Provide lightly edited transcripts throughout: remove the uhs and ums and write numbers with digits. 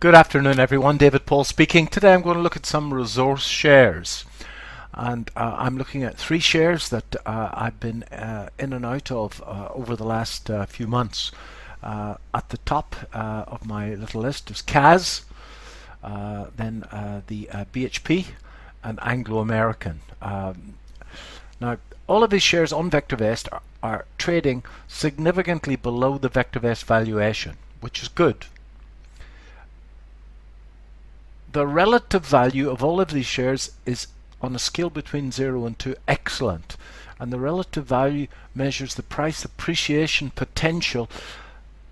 Good afternoon, everyone. David Paul speaking. Today I'm going to look at some resource shares. And I'm looking at three shares that I've been in and out of over the last few months. At the top of my little list is Kaz, then the BHP and Anglo American. Now, all of these shares on VectorVest are trading significantly below the VectorVest valuation, which is good. The relative value of all of these shares is on a scale between 0 and 2 excellent, and the relative value measures the price appreciation potential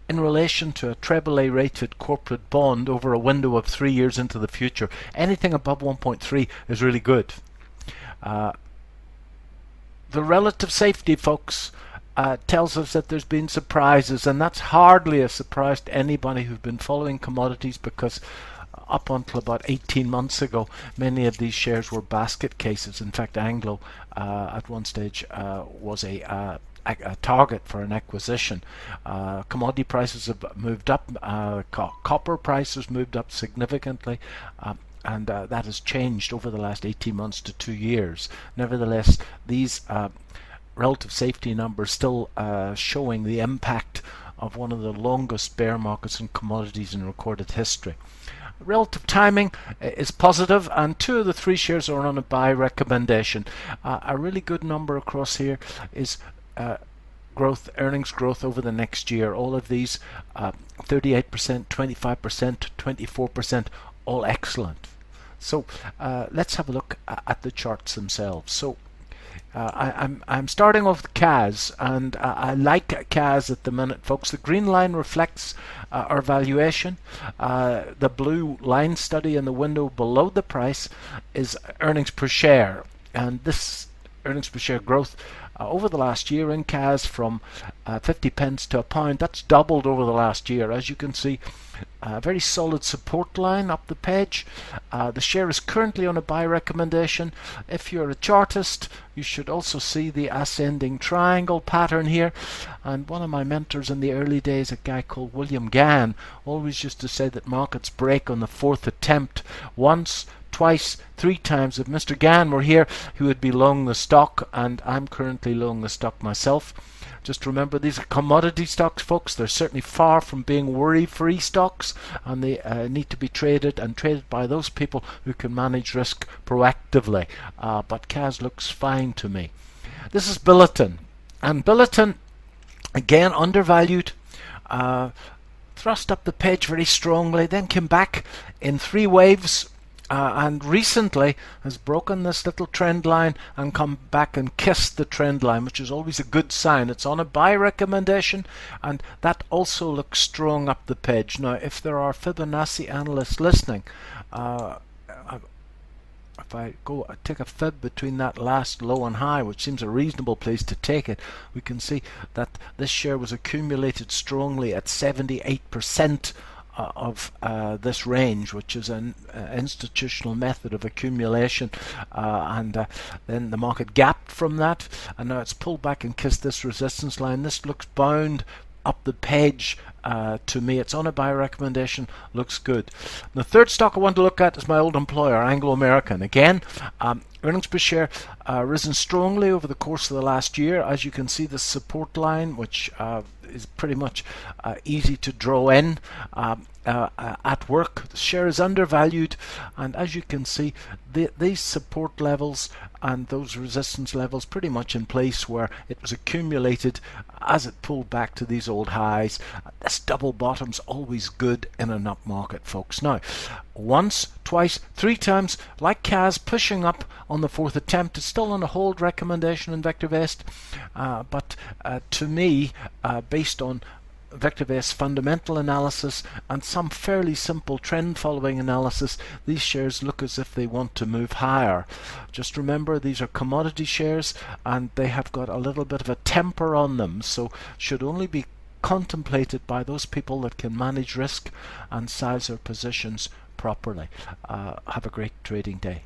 in relation to a AAA rated corporate bond over a window of 3 years into the future. Anything above 1.3 is really good. The relative safety, folks, tells us that there's been surprises, and that's hardly a surprise to anybody who's been following commodities, because up until about 18 months ago, many of these shares were basket cases. In fact, Anglo at one stage was a target for an acquisition. Commodity prices have moved up, copper prices moved up significantly, and that has changed over the last 18 months to 2 years. Nevertheless, these relative safety numbers still showing the impact of one of the longest bear markets in commodities in recorded history. Relative timing is positive, and 2 of the 3 shares are on a buy recommendation. A really good number across here is earnings growth over the next year. All of these 38%, 25%, 24%, all excellent. So let's have a look at the charts themselves. So I'm starting off with Kaz, and I like Kaz at the minute, folks. The green line reflects our valuation. The blue line study in the window below the price is earnings per share, and this earnings per share growth over the last year in Kaz from 50 pence to £1, that's doubled over the last year. As you can see, a very solid support line up the page. The share is currently on a buy recommendation. If you're a chartist, you should also see the ascending triangle pattern here. And one of my mentors in the early days, a guy called William Gann, always used to say that markets break on the 4th attempt. Once, twice, 3 times. If Mr. Gann were here, he would be long the stock, and I'm currently long the stock myself. Just remember, these are commodity stocks, folks. They're certainly far from being worry-free stocks, and they need to be traded, and traded by those people who can manage risk proactively. But Kaz looks fine to me. This is Billiton, and Billiton, again, undervalued. Thrust up the page very strongly, then came back in 3 waves. And recently has broken this little trend line and come back and kissed the trend line, which is always a good sign. It's on a buy recommendation, and that also looks strong up the page. Now, if there are Fibonacci analysts listening, if I take a fib between that last low and high, which seems a reasonable place to take it, we can see that this share was accumulated strongly at 78% of this range, which is an institutional method of accumulation, and then the market gapped from that, and now it's pulled back and kissed this resistance line. This looks bound up the page to me. It's on a buy recommendation, looks good. The third stock I want to look at is my old employer, Anglo American. Again, earnings per share risen strongly over the course of the last year. As you can see, the support line, which is pretty much easy to draw in at work. The share is undervalued, and as you can see, these support levels and those resistance levels pretty much in place where it was accumulated as it pulled back to these old highs. This double bottom's always good in an up market, folks. Now, once, twice, 3 times, like Kaz, pushing up on the 4th attempt. It's still on a hold recommendation in VectorVest, but to me, based on VectorVest fundamental analysis and some fairly simple trend following analysis, these shares look as if they want to move higher. Just remember, these are commodity shares, and they have got a little bit of a temper on them, so should only be contemplated by those people that can manage risk and size their positions properly. Have a great trading day.